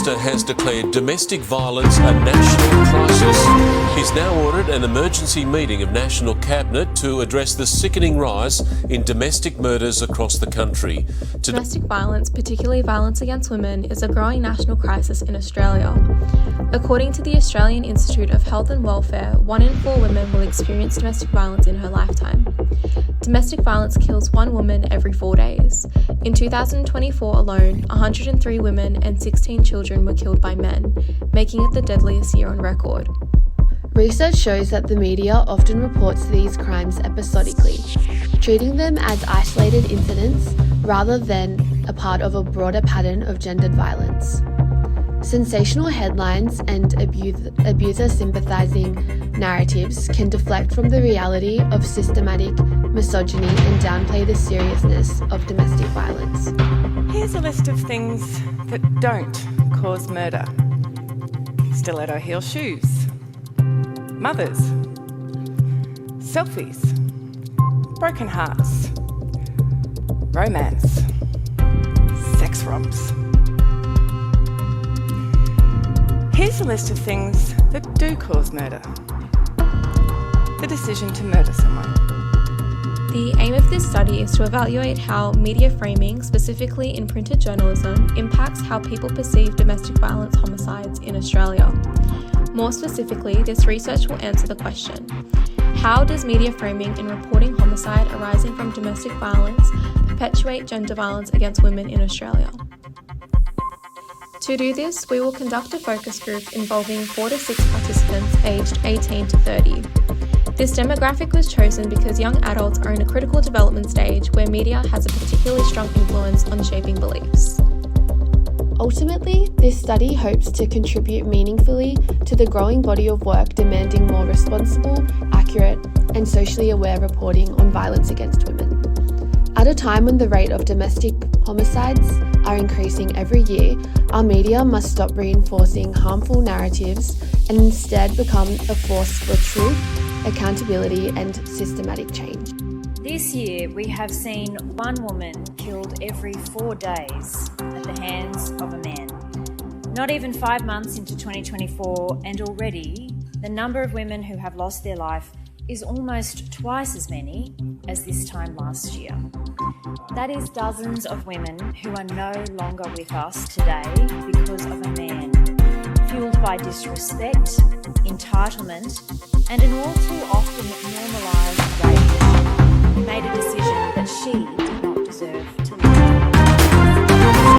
Minister has declared domestic violence a national crisis. He's now ordered an emergency meeting of National Cabinet to address the sickening rise in domestic murders across the country. Domestic violence, particularly violence against women, is a growing national crisis in Australia. According to the Australian Institute of Health and Welfare, 1 in 4 women will experience domestic violence in her lifetime. Domestic violence kills 1 woman every 4 days. In 2024 alone, 103 women and 16 children were killed by men, making it the deadliest year on record. Research shows that the media often reports these crimes episodically, treating them as isolated incidents rather than a part of a broader pattern of gendered violence. Sensational headlines and abuser-sympathising narratives can deflect from the reality of systematic misogyny and downplay the seriousness of domestic violence. Here's a list of things that don't cause murder. Stiletto heel shoes, mothers, selfies, broken hearts, romance, sex romps. Here's a list of things that do cause murder. The decision to murder someone. The aim of this study is to evaluate how media framing, specifically in printed journalism, impacts how people perceive domestic violence homicides in Australia. More specifically, this research will answer the question: how does media framing in reporting homicide arising from domestic violence perpetuate gender violence against women in Australia? To do this, we will conduct a focus group involving 4 to 6 participants aged 18 to 30. This demographic was chosen because young adults are in a critical development stage where media has a particularly strong influence on shaping beliefs. Ultimately, this study hopes to contribute meaningfully to the growing body of work demanding more responsible, accurate, and socially aware reporting on violence against women. At a time when the rate of domestic homicides are increasing every year, our media must stop reinforcing harmful narratives and instead become a force for truth, accountability, and systematic change. This year, we have seen 1 woman killed every 4 days at the hands of a man. Not even 5 months into 2024, and already the number of women who have lost their life is almost twice as many as this time last year. That is dozens of women who are no longer with us today because of a man, fueled by disrespect, entitlement, and an all too often normalised rape, who made a decision that she did not deserve to live.